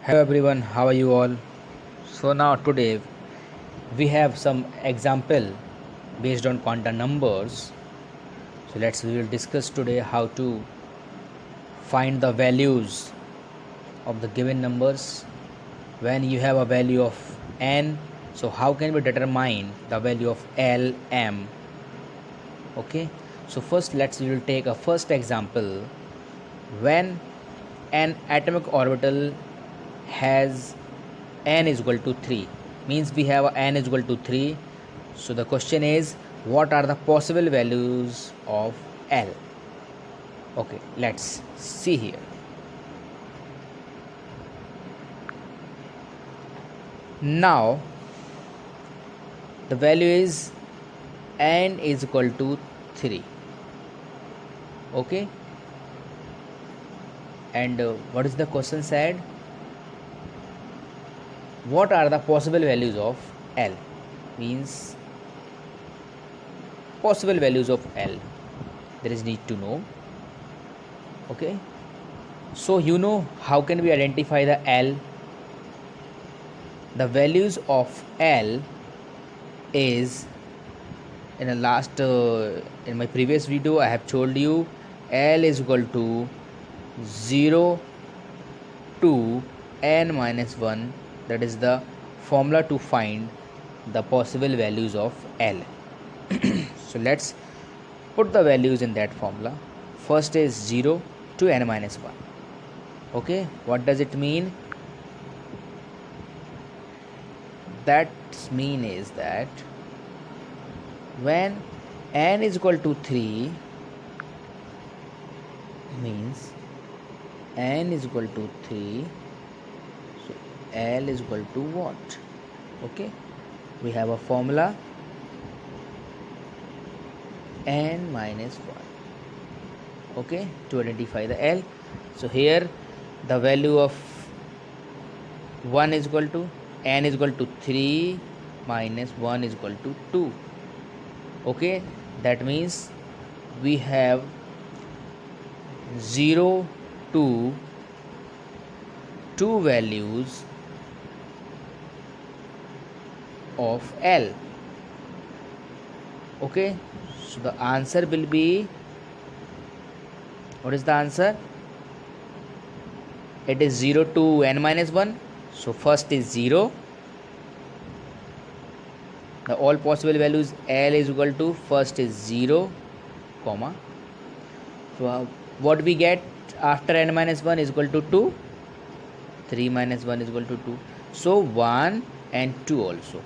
Hello everyone, how are you all? So now today we have some example based on quantum numbers. So we will discuss today how to find the values of the given numbers when you have a value of n. So how can we determine the value of L, M? Okay. So first we will take a first example when an atomic orbital has n is equal to 3, means we have n is equal to 3. So the question is, what are the possible values of L? Okay, let's see here. Now the value is n is equal to 3. Okay, and what is the question said? What are the possible values of L? Means possible values of L, there is need to know. Okay, so how can we identify the L? The values of L is in in my previous video I have told you L is equal to 0 to n minus 1. That is the formula to find the possible values of L. So let's put the values in that formula. First is 0 to n minus 1. Okay, what does it mean? That mean is that when n is equal to 3, means n is equal to 3, so L is equal to what? Okay, we have a formula n minus 1, okay, to identify the L. So here the value of 1 is equal to n is equal to 3 minus 1 is equal to 2. Okay, that means we have 0 to 2 values of L. Okay, so the answer will be, what is the answer? It is 0 to n minus 1. So first is 0. The all possible values L is equal to, first is 0, comma. So what we get after n minus 1 is equal to 2. 3 minus 1 is equal to 2. So 1 and 2 also.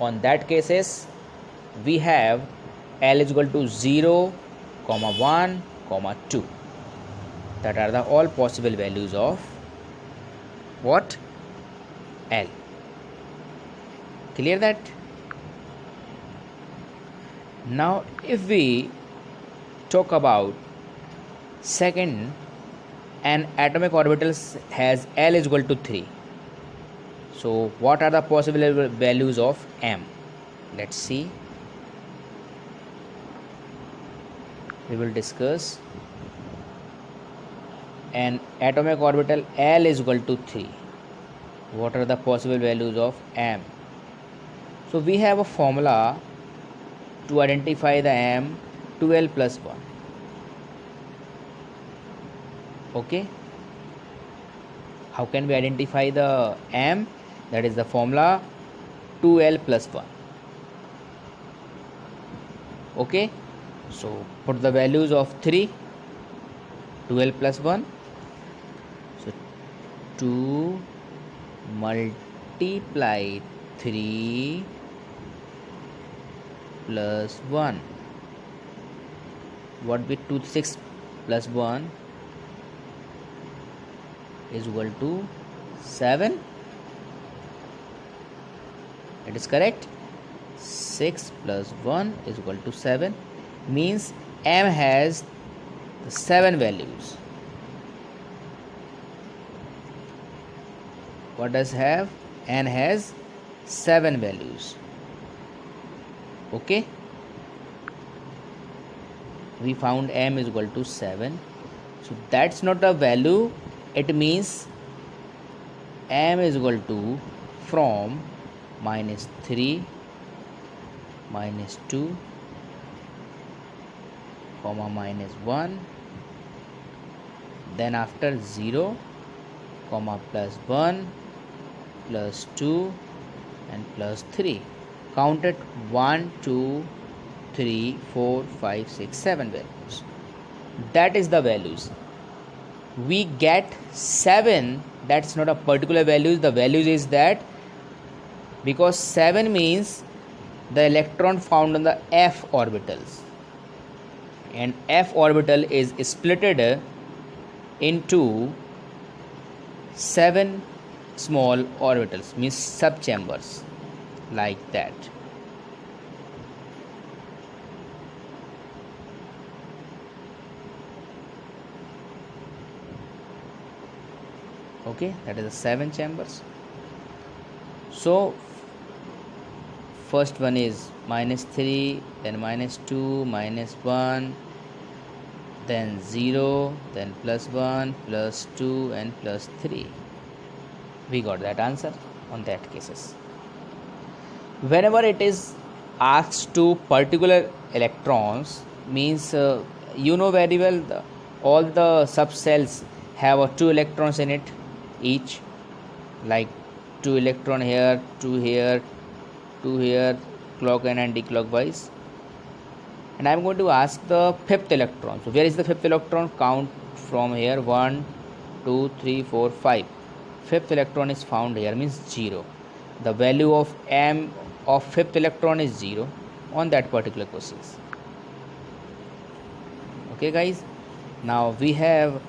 On that cases we have L is equal to 0, comma 1, comma 2. That are the all possible values of what? L. Clear that? Now if we talk about second, an atomic orbital has L is equal to 3. So what are the possible values of M? Let's see. We will discuss an atomic orbital L is equal to 3. What are the possible values of M? So we have a formula to identify the M, 2L plus 1. Okay, how can we identify the M? That is the formula 2L plus 1. Okay, so put the values of 3, 2L plus 1. So 2 multiply 3 plus 1. What with 2, 6 plus 1 is equal to 7. It is correct. 6 plus 1 is equal to 7. Means M has the 7 values. What does have? N has 7 values. Okay, we found M is equal to 7. So that's not a value, it means m is equal to from -3, -2, comma -1, then after 0, comma +1, +2 and +3. Count it 1, 2, 3, 4, 5, 6, 7 values. That is the values. We get 7. That's not a particular values. The values is that because 7 means the electron found on the f orbitals, and f orbital is splitted into 7 small orbitals, means subchambers, like that. Okay, that is the 7 chambers. So first one is -3, then -2, -1, then 0, then +1, +2 and +3. We got that answer on that cases. Whenever it is asked to particular electrons, means you know very well all the subcells have 2 electrons in it each, like 2 electron here, 2 here, 2 here, clock and anti-clockwise. And I am going to ask the 5th electron. So where is the 5th electron? Count from here, 1, 2, 3, 4, 5. 5th electron is found here, means 0. The value of m of 5th electron is 0 on that particular question. Okay guys, now we have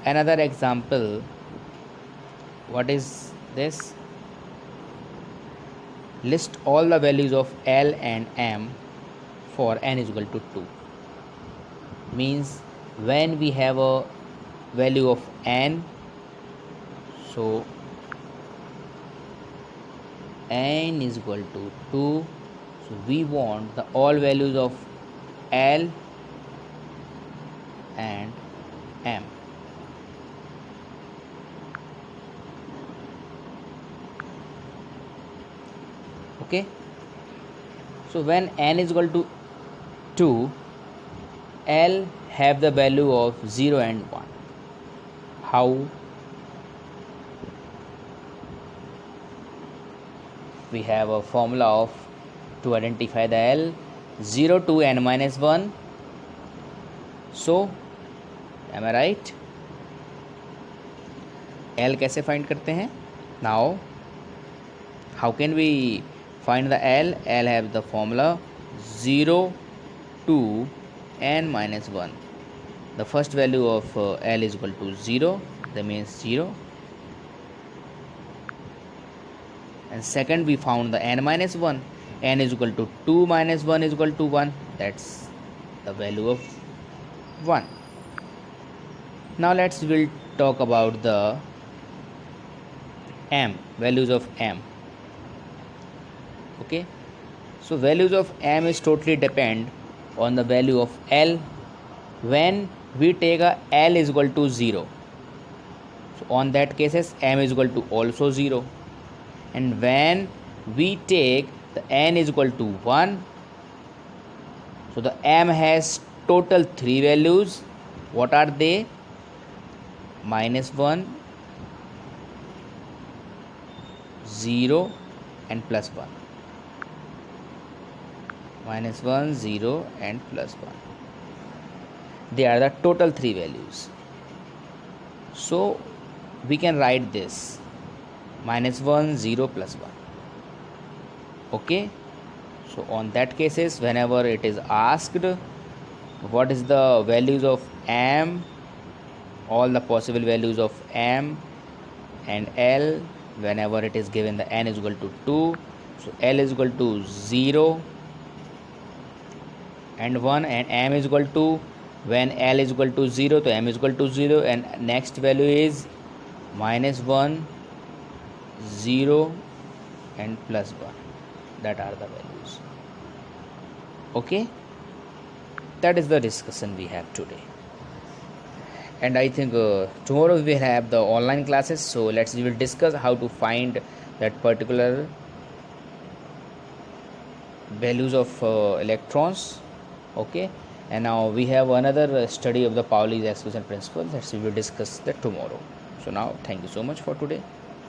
another example. What is this? List all the values of L and M for n is equal to 2. Means when we have a value of n, so n is equal to 2, so we want the all values of L and M. Okay, so when n is equal to 2, L have the value of 0 and 1. How? We have a formula of to identify the L, 0 to n minus 1. So am I right? L कैसे find करते हैं? Now how can we find the L? L have the formula 0 to n minus 1. The first value of L is equal to 0, that means 0. And second we found the n minus 1. N is equal to 2 minus 1 is equal to 1. That's the value of 1. Now we'll talk about the M, values of M. Okay, so values of M is totally depend on the value of L. When we take a L is equal to 0, so on that cases M is equal to also 0. And when we take the n is equal to 1, so the M has total 3 values. What are they? -1, 0 and +1. -1, 0 and +1. They are the total 3 values. So we can write this -1, 0, +1. Okay, so on that cases, whenever it is asked what is the values of M, all the possible values of M and L, whenever it is given the n is equal to 2, so L is equal to 0 and 1, and M is equal to, when L is equal to 0, so M is equal to 0, and next value is -1, 0 and +1. That are the values. Okay, that is the discussion we have today. and I think tomorrow we will have the online classes, so we will discuss how to find that particular values of electrons. Okay, and now we have another study of the Pauli's exclusion principle that we will discuss that tomorrow. So now thank you so much for today.